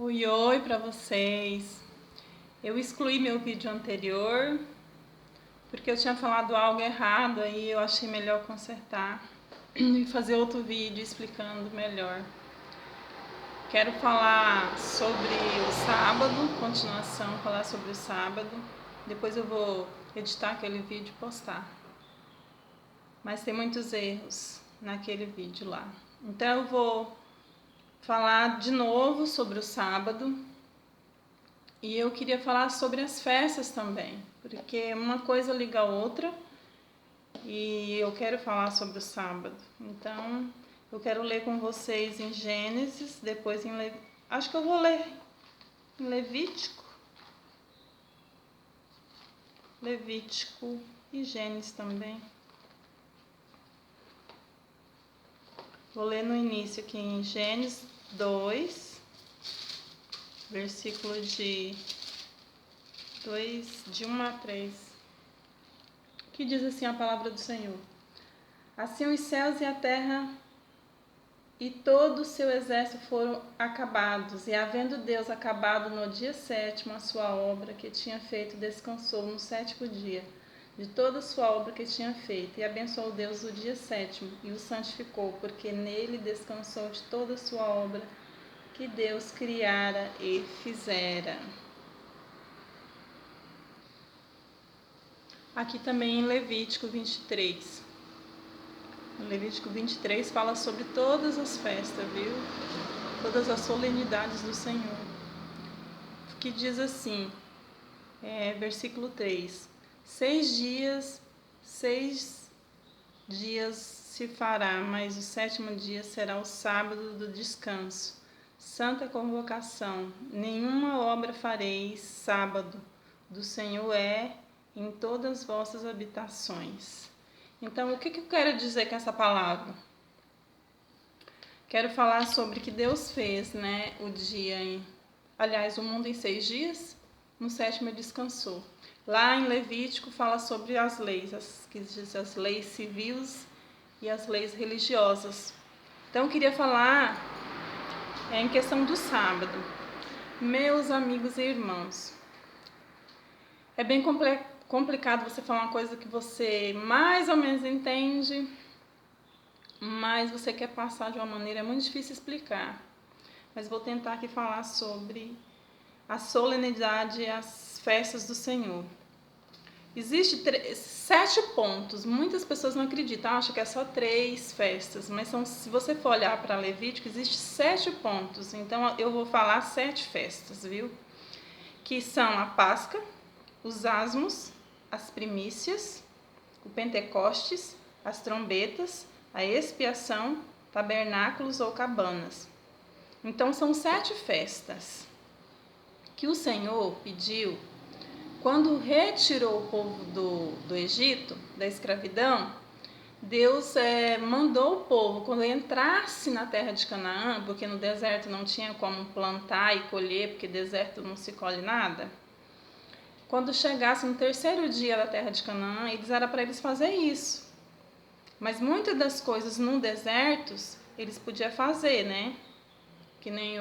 Oi, oi para vocês. Eu excluí meu vídeo anterior porque eu tinha falado algo errado, aí eu achei melhor consertar e fazer outro vídeo explicando melhor. Quero falar sobre o sábado, continuação, falar sobre o sábado. Depois eu vou editar aquele vídeo e postar. Mas tem muitos erros naquele vídeo lá. Então eu vou falar de novo sobre o sábado. E eu queria falar sobre as festas também, porque uma coisa liga a outra e eu quero falar sobre o sábado. Então, eu quero ler com vocês em Gênesis, depois em acho que eu vou ler em Levítico e Gênesis também. Vou ler no início aqui em Gênesis 2, versículo de 1 a 3, que diz assim a palavra do Senhor. Assim os céus e a terra e todo o seu exército foram acabados, e havendo Deus acabado no dia 7º a sua obra que tinha feito, descansou no 7º dia de toda a sua obra que tinha feito, e abençoou Deus o dia 7º e o santificou, porque nele descansou de toda a sua obra que Deus criara e fizera. Aqui também em Levítico 23. No Levítico 23 fala sobre todas as festas, viu? Todas as solenidades do Senhor. Que diz assim, versículo 3. 6 dias se fará, mas o 7º dia será o sábado do descanso. Santa convocação. Nenhuma obra fareis sábado. Do Senhor é em todas as vossas habitações. Então, o que eu quero dizer com essa palavra? Quero falar sobre que Deus fez, né, o mundo em 6 dias, no 7º descansou. Lá em Levítico fala sobre as leis, as leis civis e as leis religiosas. Então, eu queria falar em questão do sábado. Meus amigos e irmãos, é bem complicado você falar uma coisa que você mais ou menos entende, mas você quer passar de uma maneira, é muito difícil explicar. Mas vou tentar aqui falar sobre a solenidade e as festas do Senhor. Existem 7 pontos. Muitas pessoas não acreditam, acham que é só 3 festas, mas se você for olhar para Levítico, existem 7 pontos. Então eu vou falar 7 festas, viu? Que são a Páscoa, os asmos, as primícias, o Pentecostes, as trombetas, a expiação, tabernáculos ou cabanas. Então são 7 festas que o Senhor pediu quando retirou o povo do Egito, da escravidão. Deus mandou o povo, quando entrasse na terra de Canaã, porque no deserto não tinha como plantar e colher, porque no deserto não se colhe nada. Quando chegasse no 3º dia da terra de Canaã, era para eles fazer isso. Mas muitas das coisas no deserto, eles podiam fazer, né? Que nem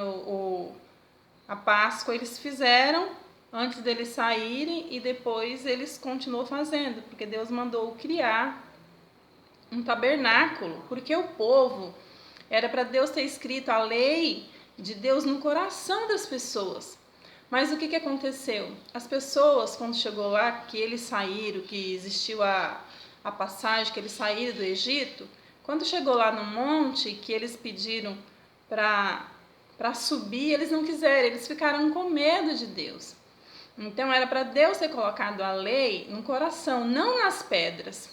a Páscoa eles fizeram antes deles saírem e depois eles continuam fazendo, porque Deus mandou criar um tabernáculo, porque o povo, era para Deus ter escrito a lei de Deus no coração das pessoas. Mas o que aconteceu? As pessoas, quando chegou lá, que eles saíram, que existiu a passagem, que eles saíram do Egito, quando chegou lá no monte, que eles pediram para subir, eles não quiseram, eles ficaram com medo de Deus. Então era para Deus ter colocado a lei no coração, não nas pedras.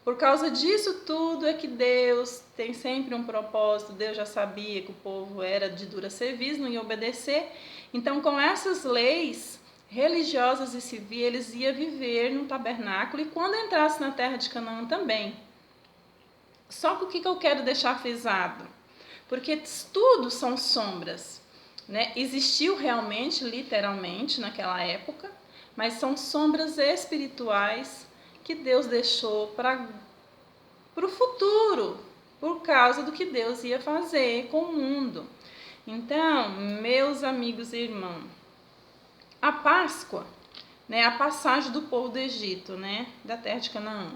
Por causa disso tudo é que Deus tem sempre um propósito. Deus já sabia que o povo era de dura cerviz, não ia obedecer. Então, com essas leis religiosas e civis, eles iam viver no tabernáculo e quando entrasse na terra de Canaã também. Só que o que eu quero deixar frisado? Porque tudo são sombras, né? Existiu realmente, literalmente, naquela época, mas são sombras espirituais que Deus deixou para o futuro, por causa do que Deus ia fazer com o mundo. Então, meus amigos e irmãos, a Páscoa, né, a passagem do povo do Egito, né, da terra de Canaã,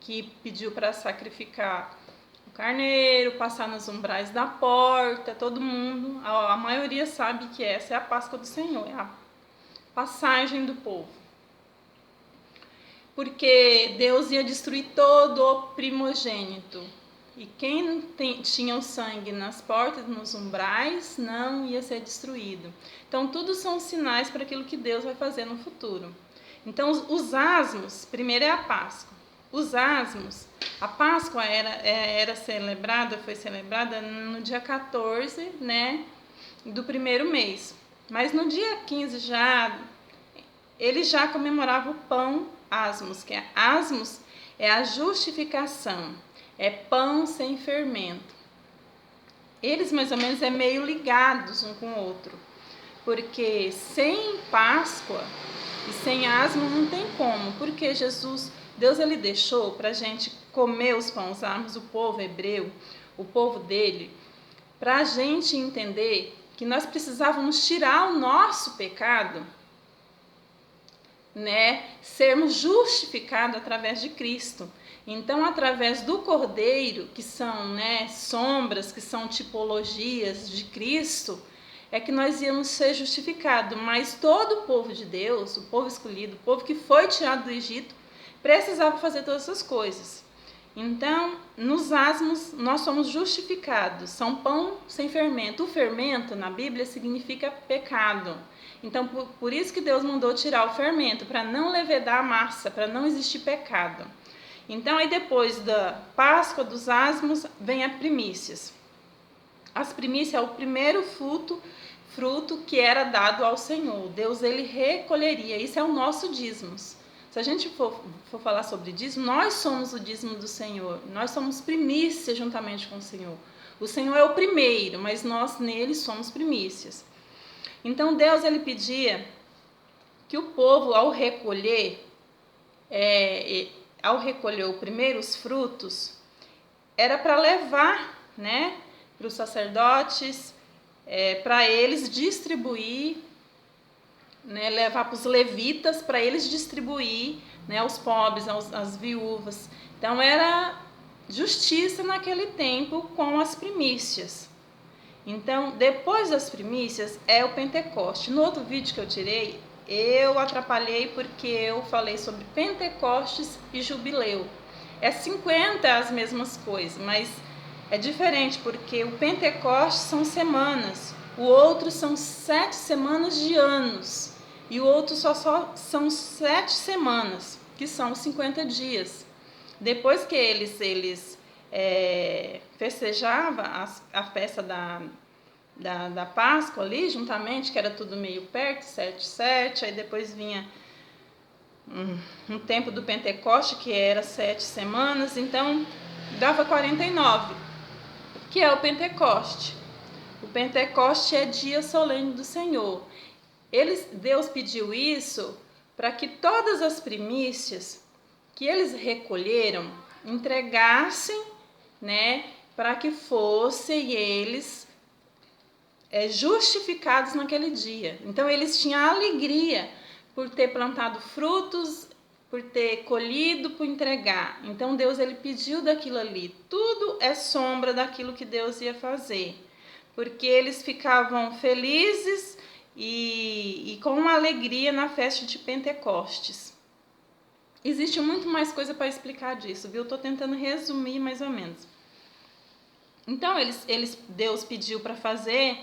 que pediu para sacrificar o carneiro, passar nos umbrais da porta, todo mundo, a maioria sabe que essa é a Páscoa do Senhor, é a passagem do povo. Porque Deus ia destruir todo o primogênito. E quem tinha o sangue nas portas, nos umbrais, não ia ser destruído. Então, tudo são sinais para aquilo que Deus vai fazer no futuro. Então, os asmos, primeiro é a Páscoa. Os asmos, a Páscoa foi celebrada no dia 14, né, do primeiro mês. Mas no dia 15 eles já comemoravam o pão asmos, que é asmos é a justificação. É pão sem fermento. Eles mais ou menos meio ligados um com o outro. Porque sem Páscoa e sem asmo não tem como. Porque Deus ele deixou para a gente comer os pães asmos, o povo hebreu, o povo dele, para a gente entender que nós precisávamos tirar o nosso pecado, né? Sermos justificados através de Cristo. Então, através do Cordeiro, que são, né, sombras, que são tipologias de Cristo, é que nós íamos ser justificados. Mas todo o povo de Deus, o povo escolhido, o povo que foi tirado do Egito, precisava fazer todas essas coisas. Então, nos asmos, nós somos justificados. São pão sem fermento. O fermento, na Bíblia, significa pecado. Então, por isso que Deus mandou tirar o fermento, para não levedar a massa, para não existir pecado. Então, aí depois da Páscoa, dos asmos, vem as primícias. As primícias é o primeiro fruto que era dado ao Senhor. Deus, ele recolheria. Isso é o nosso dízimos. Se a gente for falar sobre dízimo, nós somos o dízimo do Senhor. Nós somos primícias juntamente com o Senhor. O Senhor é o primeiro, mas nós nele somos primícias. Então, Deus, ele pedia que o povo, ao recolher os primeiros frutos, era para levar, né, para os sacerdotes, para eles distribuir, né, levar para os levitas, para eles distribuir, né, aos pobres, às viúvas. Então, era justiça naquele tempo com as primícias. Então, depois das primícias é o Pentecoste. No outro vídeo que eu tirei, eu atrapalhei porque eu falei sobre Pentecostes e Jubileu. É 50 as mesmas coisas, mas é diferente porque o Pentecoste são semanas, o outro são 7 semanas de anos e o outro só são 7 semanas, que são 50 dias. Depois que eles festejavam a festa da Páscoa ali, juntamente, que era tudo meio perto, 7, aí depois vinha um tempo do Pentecoste, que era 7 semanas, então dava 49, que é o Pentecoste. O Pentecoste é dia solene do Senhor. Deus pediu isso para que todas as primícias que eles recolheram entregassem, né, para que fossem eles justificados naquele dia. Então, eles tinham alegria por ter plantado frutos, por ter colhido, por entregar. Então, Deus, ele pediu daquilo ali. Tudo é sombra daquilo que Deus ia fazer. Porque eles ficavam felizes e com uma alegria na festa de Pentecostes. Existe muito mais coisa para explicar disso, viu? Estou tentando resumir mais ou menos. Então, Deus pediu para fazer,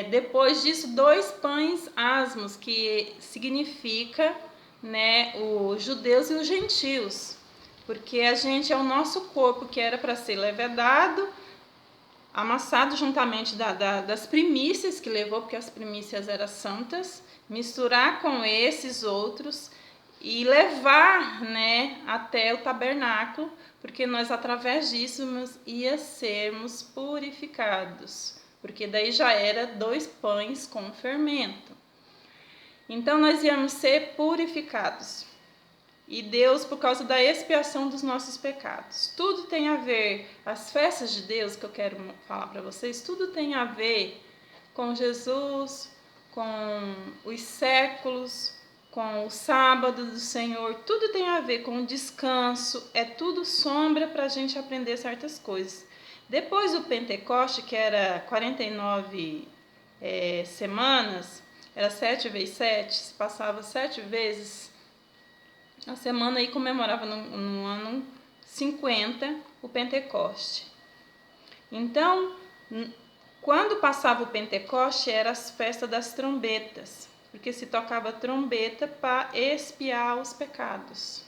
depois disso, 2 pães asmos, que significa, né, os judeus e os gentios. Porque a gente é o nosso corpo que era para ser levedado, amassado juntamente das primícias que levou, porque as primícias eram santas, misturar com esses outros e levar, né, até o tabernáculo, porque nós através disso ia sermos purificados, porque daí já era 2 pães com fermento. Então nós íamos ser purificados. e Deus por causa da expiação dos nossos pecados. Tudo tem a ver, as festas de Deus que eu quero falar para vocês, tudo tem a ver com Jesus, com os séculos, com o sábado do Senhor, tudo tem a ver com o descanso, é tudo sombra para a gente aprender certas coisas. Depois do Pentecoste, que era 49 semanas, era 7 vezes 7, se passava 7 vezes a semana, e comemorava no ano 50 o Pentecoste. Então, quando passava o Pentecoste, era as festas das trombetas, porque se tocava trombeta para expiar os pecados.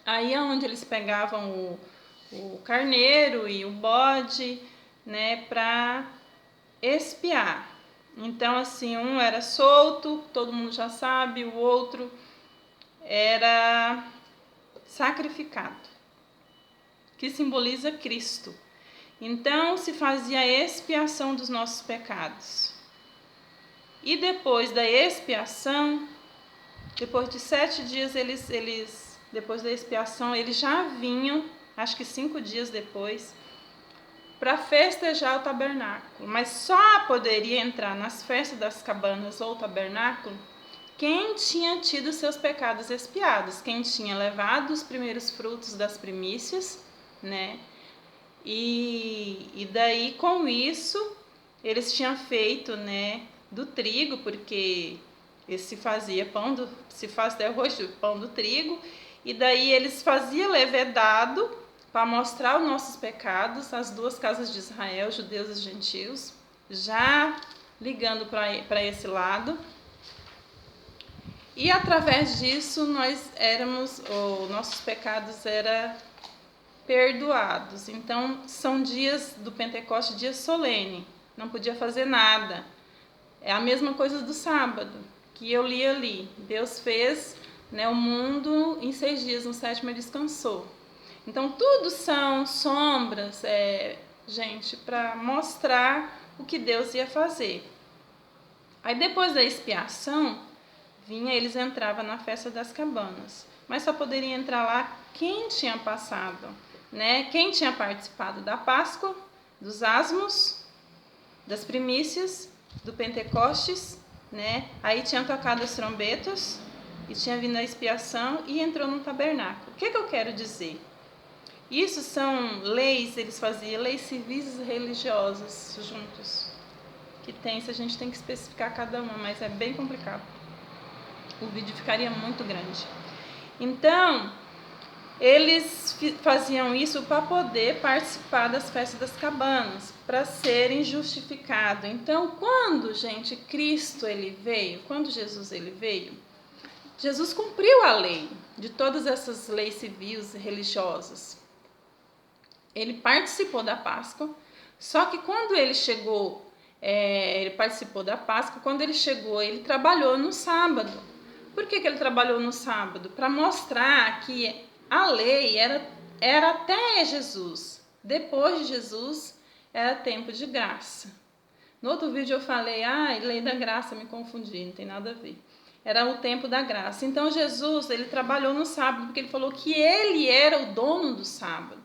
Aí é onde eles pegavam o carneiro e o bode, né, para expiar. Então, assim, um era solto, todo mundo já sabe, o outro era sacrificado, que simboliza Cristo. Então, se fazia a expiação dos nossos pecados. E depois da expiação, depois de 7 dias, depois da expiação, eles já vinham, acho que 5 dias depois, para festejar o tabernáculo. Mas só poderia entrar nas festas das cabanas ou tabernáculo quem tinha tido seus pecados expiados, quem tinha levado os primeiros frutos das primícias, né? E daí, com isso, eles tinham feito, né, do trigo, porque se fazia se faz até hoje pão do trigo, e daí eles faziam levedado para mostrar os nossos pecados, as duas casas de Israel, judeus e gentios, já ligando para esse lado. E através disso nossos pecados eram perdoados. Então são dias do Pentecoste, dia solene, não podia fazer nada. É a mesma coisa do sábado, que eu li ali. Deus fez, né, o mundo em 6 dias, no 7º ele descansou. Então tudo são sombras, gente, para mostrar o que Deus ia fazer. Aí depois da expiação, eles entravam na festa das cabanas, mas só poderia entrar lá quem tinha passado, né? Quem tinha participado da Páscoa, dos asmos, das primícias, do Pentecostes, né? Aí tinha tocado as trombetas e tinha vindo a expiação e entrou no tabernáculo. O que eu quero dizer? Isso são leis, eles faziam leis civis e religiosas juntos, que a gente tem que especificar cada uma, mas é bem complicado. O vídeo ficaria muito grande. Então, eles faziam isso para poder participar das festas das cabanas, para serem justificados. Então, quando Jesus ele veio, Jesus cumpriu a lei de todas essas leis civis e religiosas. Ele participou da Páscoa, só que quando ele chegou, ele participou da Páscoa, quando ele chegou, ele trabalhou no sábado. Por que ele trabalhou no sábado? Para mostrar que a lei era até Jesus. Depois de Jesus, era tempo de graça. No outro vídeo eu falei, lei da graça, me confundi, não tem nada a ver. Era o tempo da graça. Então Jesus, ele trabalhou no sábado, porque ele falou que ele era o dono do sábado.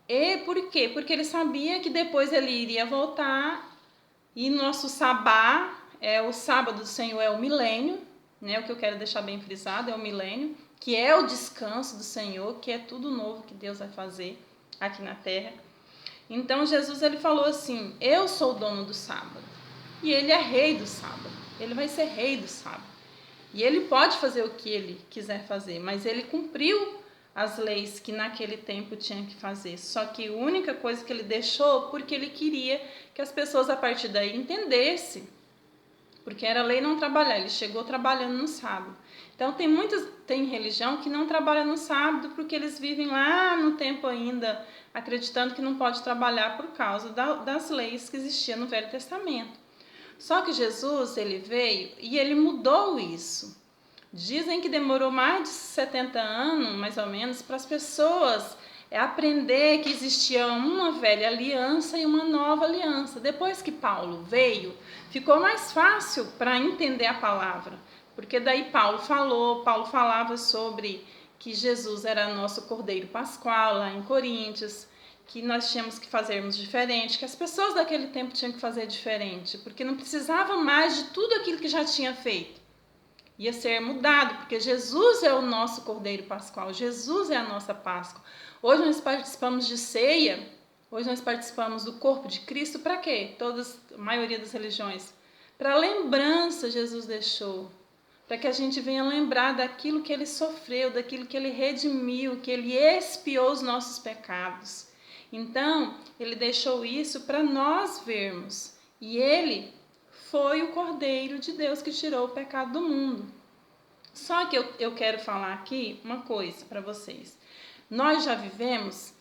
E por quê? Porque ele sabia que depois ele iria voltar, e nosso sabá, o sábado do Senhor é o milênio, né? O que eu quero deixar bem frisado é o milênio, que é o descanso do Senhor, que é tudo novo que Deus vai fazer aqui na terra. Então Jesus ele falou assim, eu sou o dono do sábado, e ele é rei do sábado, ele vai ser rei do sábado, e ele pode fazer o que ele quiser fazer, mas ele cumpriu as leis que naquele tempo tinha que fazer, só que a única coisa que ele deixou, porque ele queria que as pessoas a partir daí entendessem, porque era lei não trabalhar, ele chegou trabalhando no sábado. Então tem religião que não trabalha no sábado, porque eles vivem lá no tempo ainda, acreditando que não pode trabalhar por causa das leis que existiam no Velho Testamento. Só que Jesus, ele veio e ele mudou isso. Dizem que demorou mais de 70 anos, mais ou menos, para as pessoas aprender que existia uma velha aliança e uma nova aliança. Depois que Paulo veio, ficou mais fácil para entender a palavra. Porque daí Paulo falava sobre que Jesus era nosso Cordeiro Pascual lá em Coríntios, que nós tínhamos que fazermos diferente, que as pessoas daquele tempo tinham que fazer diferente, porque não precisava mais de tudo aquilo que já tinha feito. Ia ser mudado, porque Jesus é o nosso Cordeiro Pascual, Jesus é a nossa Páscoa. Hoje nós participamos de ceia, hoje nós participamos do corpo de Cristo, para quê? A maioria das religiões. Para lembrança Jesus deixou, para que a gente venha lembrar daquilo que ele sofreu, daquilo que ele redimiu, que ele expiou os nossos pecados. Então, ele deixou isso para nós vermos. E ele foi o Cordeiro de Deus que tirou o pecado do mundo. Só que eu quero falar aqui uma coisa para vocês. Nós já vivemos,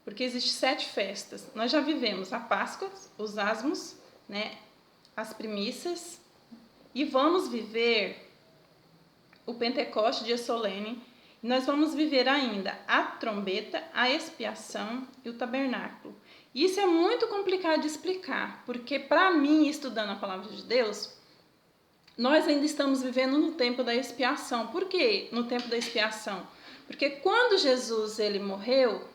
porque existem 7 festas. Nós já vivemos a Páscoa, os asmos, né, as primícias, e vamos viver o Pentecoste, dia solene. Nós vamos viver ainda a trombeta, a expiação e o tabernáculo. Isso é muito complicado de explicar, porque para mim, estudando a palavra de Deus, nós ainda estamos vivendo no tempo da expiação. Por quê no tempo da expiação? Porque quando Jesus ele morreu,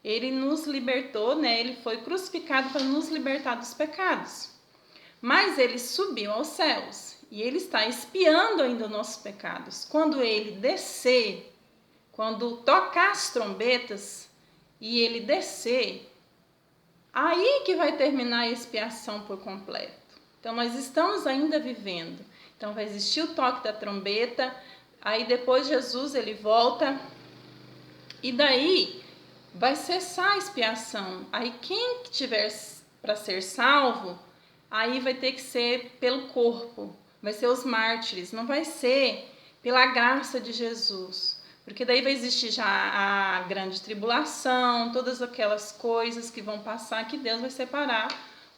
ele nos libertou, né? Ele foi crucificado para nos libertar dos pecados. Mas ele subiu aos céus e ele está expiando ainda os nossos pecados. Quando ele descer, quando tocar as trombetas e ele descer, aí que vai terminar a expiação por completo. Então nós estamos ainda vivendo. Então vai existir o toque da trombeta, aí depois Jesus ele volta e daí vai cessar a expiação. Aí quem tiver para ser salvo, aí vai ter que ser pelo corpo, vai ser os mártires, não vai ser pela graça de Jesus. Porque daí vai existir já a grande tribulação, todas aquelas coisas que vão passar, que Deus vai separar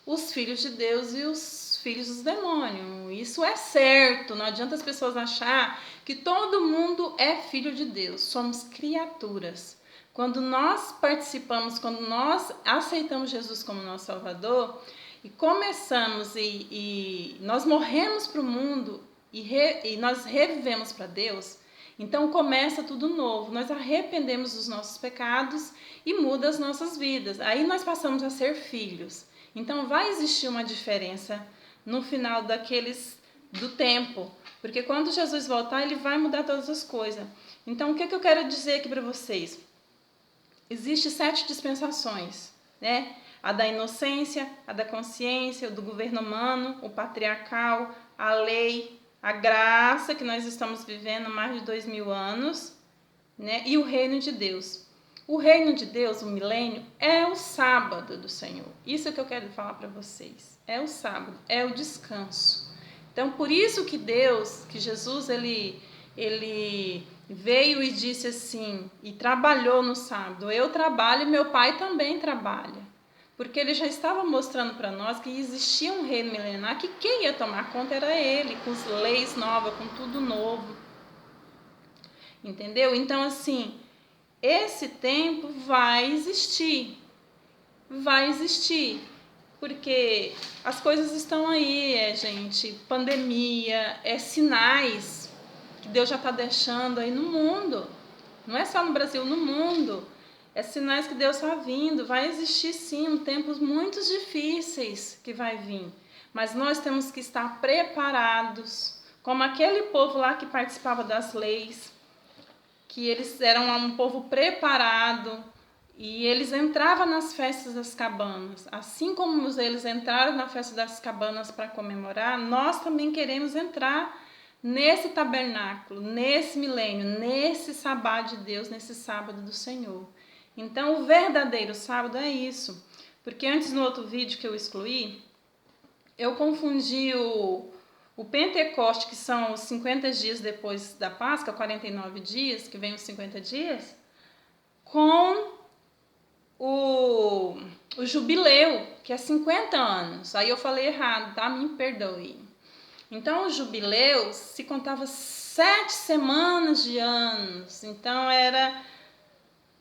os filhos de Deus e os filhos dos demônios. Isso é certo, não adianta as pessoas achar que todo mundo é filho de Deus, somos criaturas. Quando nós participamos, quando nós aceitamos Jesus como nosso Salvador, e começamos e nós morremos para o mundo e nós revivemos para Deus, então começa tudo novo. Nós arrependemos dos nossos pecados e muda as nossas vidas. Aí nós passamos a ser filhos. Então vai existir uma diferença no final do tempo, porque quando Jesus voltar, ele vai mudar todas as coisas. Então o que eu quero dizer aqui para vocês? Existem 7 dispensações, né? A da inocência, a da consciência, o do governo humano, o patriarcal, a lei, a graça que nós estamos vivendo há mais de 2000 anos, né? E o reino de Deus. O reino de Deus, o milênio, é o sábado do Senhor. Isso é o que eu quero falar para vocês. É o sábado, é o descanso. Então, por isso que Jesus, ele veio e disse assim, e trabalhou no sábado. Eu trabalho e meu Pai também trabalha. Porque ele já estava mostrando para nós que existia um reino milenar, que quem ia tomar conta era ele, com as leis novas, com tudo novo. Entendeu? Então, assim, esse tempo vai existir. Vai existir. Porque as coisas estão aí, gente. Pandemia, sinais que Deus já está deixando aí no mundo. Não é só no Brasil, no mundo. É sinais que Deus está vindo. Vai existir sim tempos muito difíceis que vai vir. Mas nós temos que estar preparados. Como aquele povo lá que participava das leis. Que eles eram um povo preparado. E eles entravam nas festas das cabanas. Assim como eles entraram na festa das cabanas para comemorar, nós também queremos entrar nesse tabernáculo, nesse milênio, nesse sabá de Deus, nesse sábado do Senhor. Então, o verdadeiro sábado é isso. Porque antes, no outro vídeo que eu excluí, eu confundi o Pentecoste, que são os 50 dias depois da Páscoa, 49 dias, que vem os 50 dias, com o jubileu, que é 50 anos. Aí eu falei errado, tá? Me perdoe. Então, o jubileu se contava 7 semanas de anos. Então, era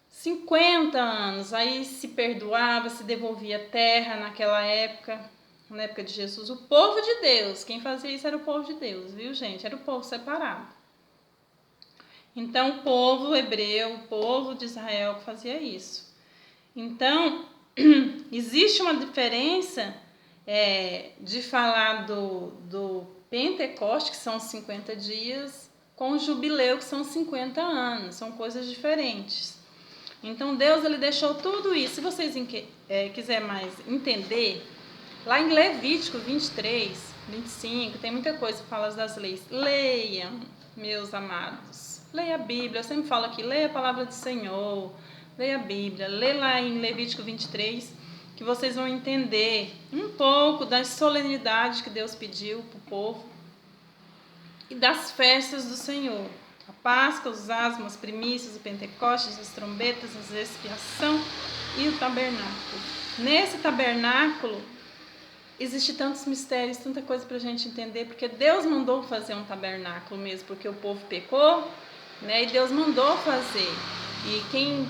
50 anos. Aí se perdoava, se devolvia terra naquela época. na época de Jesus, o povo de Deus. Quem fazia isso era o povo de Deus, viu, gente? Era o povo separado. Então, o povo hebreu, o povo de Israel que fazia isso. Então, existe uma diferença de falar do Pentecoste, que são 50 dias, com o jubileu, que são 50 anos. São coisas diferentes. Então, Deus ele deixou tudo isso. Se vocês quiserem mais entender, lá em Levítico 23, 25, tem muita coisa que fala das leis. Leiam, meus amados. Leia a Bíblia. Eu sempre falo aqui, leia a palavra do Senhor. Leia a Bíblia. Lê lá em Levítico 23, que vocês vão entender um pouco das solenidades que Deus pediu para o povo e das festas do Senhor. A Páscoa, os asmos, as primícias, o Pentecostes, as trombetas, a expiação e o tabernáculo. Nesse tabernáculo, existe tantos mistérios, tanta coisa para a gente entender, porque Deus mandou fazer um tabernáculo mesmo, porque o povo pecou, né? E Deus mandou fazer. E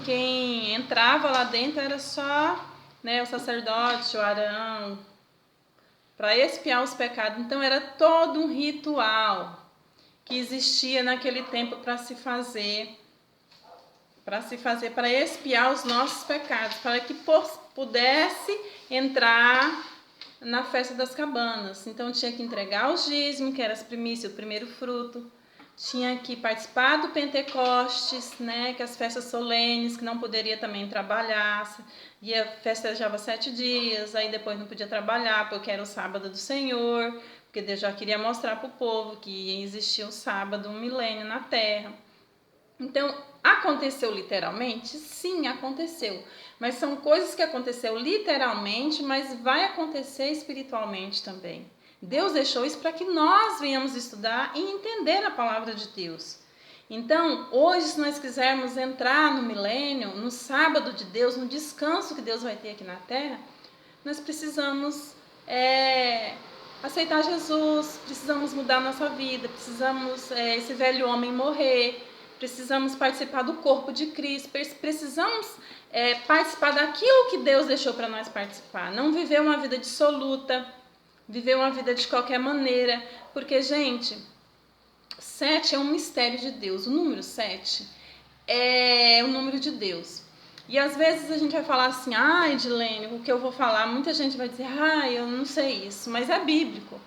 quem entrava lá dentro era só, né, o sacerdote, o Arão, para expiar os pecados. Então era todo um ritual que existia naquele tempo para se fazer, para expiar os nossos pecados, para que pudesse entrar na festa das cabanas. Então tinha que entregar os dízimos, que era as primícias, o primeiro fruto. Tinha que participar do Pentecostes, né, que as festas solenes, que não poderia também trabalhar. Ia festejava 7 dias, aí depois não podia trabalhar, porque era o sábado do Senhor, porque Deus já queria mostrar para o povo que existia um sábado, um milênio na terra. Então, aconteceu literalmente? Sim, aconteceu. Mas são coisas que aconteceu literalmente, mas vai acontecer espiritualmente também. Deus deixou isso para que nós venhamos estudar e entender a palavra de Deus. Então, hoje, se nós quisermos entrar no milênio, no sábado de Deus, no descanso que Deus vai ter aqui na terra, nós precisamos aceitar Jesus, precisamos mudar a nossa vida, precisamos esse velho homem morrer, precisamos participar do corpo de Cristo, precisamos participar daquilo que Deus deixou para nós participar, não viver uma vida dissoluta, viver uma vida de qualquer maneira, porque, gente, 7 é um mistério de Deus. O número 7 é o número de Deus. E às vezes a gente vai falar assim, Edilene, o que eu vou falar, muita gente vai dizer, eu não sei isso, mas é bíblico.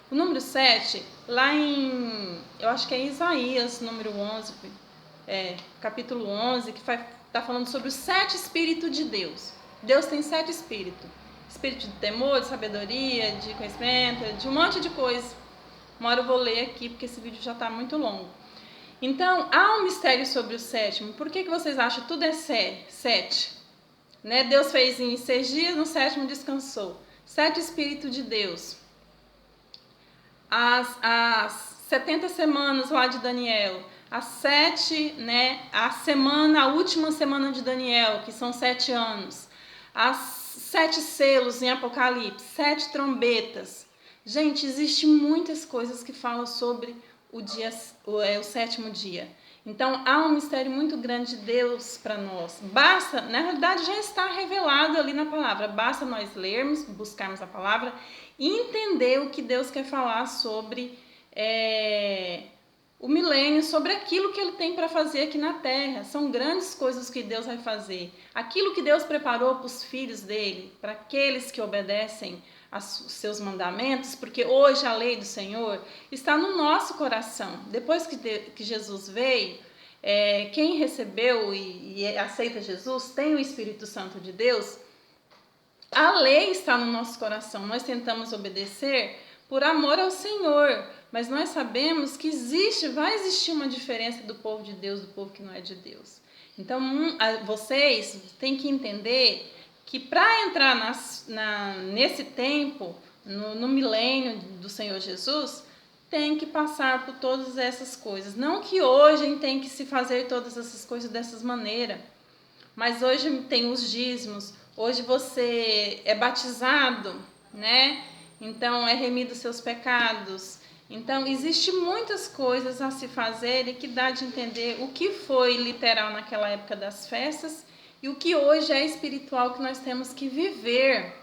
O número 7, lá eu acho que é Isaías, número 11, capítulo 11, que está falando sobre os 7 espíritos de Deus. Deus tem 7 espíritos. Espírito de temor, de sabedoria, de conhecimento, de um monte de coisa. Uma hora eu vou ler aqui, porque esse vídeo já está muito longo. Então, há um mistério sobre o sétimo. Por que vocês acham que tudo é 7? Né? Deus fez em 6 dias, no sétimo descansou. 7 Espíritos de Deus. As 70 semanas lá de Daniel. As 7, né? A última semana de Daniel, que são 7 anos. As 7 selos em Apocalipse, 7 trombetas. Gente, existem muitas coisas que falam sobre o sétimo dia. Então, há um mistério muito grande de Deus para nós. Basta, na realidade, já está revelado ali na palavra. Basta nós lermos, buscarmos a palavra e entender o que Deus quer falar sobre o milênio, sobre aquilo que Ele tem para fazer aqui na Terra. São grandes coisas que Deus vai fazer. Aquilo que Deus preparou para os filhos dele, para aqueles que obedecem os seus mandamentos, porque hoje a lei do Senhor está no nosso coração. Depois que Jesus veio, quem recebeu e aceita Jesus tem o Espírito Santo de Deus. A lei está no nosso coração. Nós tentamos obedecer por amor ao Senhor, mas nós sabemos que vai existir uma diferença do povo de Deus do povo que não é de Deus. Então, vocês têm que entender que para entrar nesse tempo, no milênio do Senhor Jesus, tem que passar por todas essas coisas. Não que hoje a gente tem que se fazer todas essas coisas dessas maneiras, mas hoje tem os dízimos, hoje você é batizado, né? Então é remido os seus pecados. Então existem muitas coisas a se fazer e que dá de entender o que foi literal naquela época das festas e o que hoje é espiritual que nós temos que viver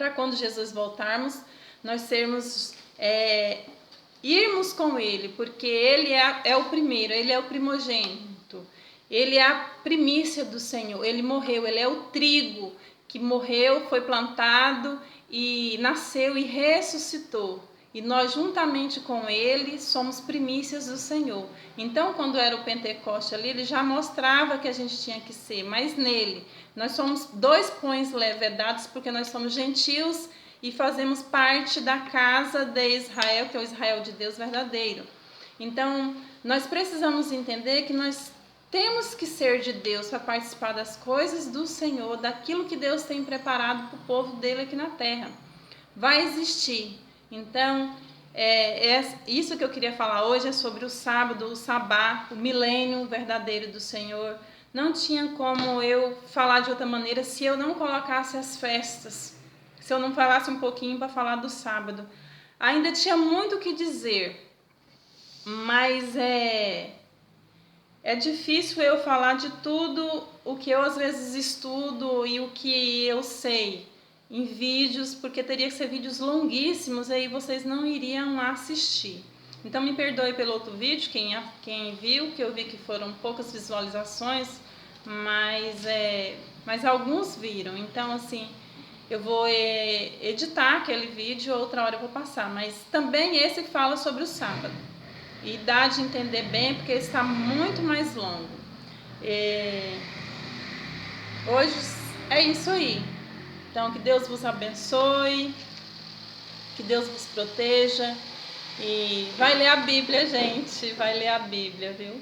para quando Jesus voltarmos, nós sermos, irmos com Ele, porque Ele é o primeiro, Ele é o primogênito, Ele é a primícia do Senhor, Ele morreu, Ele é o trigo que morreu, foi plantado e nasceu e ressuscitou. E nós, juntamente com Ele, somos primícias do Senhor. Então, quando era o Pentecoste ali, Ele já mostrava que a gente tinha que ser, mas nele. Nós somos 2 pães levedados, porque nós somos gentios e fazemos parte da casa de Israel, que é o Israel de Deus verdadeiro. Então, nós precisamos entender que nós temos que ser de Deus para participar das coisas do Senhor, daquilo que Deus tem preparado para o povo dele aqui na terra. Vai existir. Então, isso que eu queria falar hoje é sobre o sábado, o sabá, o milênio verdadeiro do Senhor. Não tinha como eu falar de outra maneira se eu não colocasse as festas, se eu não falasse um pouquinho para falar do sábado. Ainda tinha muito o que dizer, mas é difícil eu falar de tudo o que eu às vezes estudo e o que eu sei em vídeos, porque teria que ser vídeos longuíssimos, aí vocês não iriam assistir. Então me perdoe pelo outro vídeo, quem viu, que eu vi que foram poucas visualizações, mas alguns viram. Então assim, eu vou editar aquele vídeo, outra hora eu vou passar, mas também esse fala sobre o sábado. E dá de entender bem, porque está muito mais longo. Hoje é isso aí. Então, que Deus vos abençoe, que Deus vos proteja. E vai ler a Bíblia, gente. Vai ler a Bíblia, viu?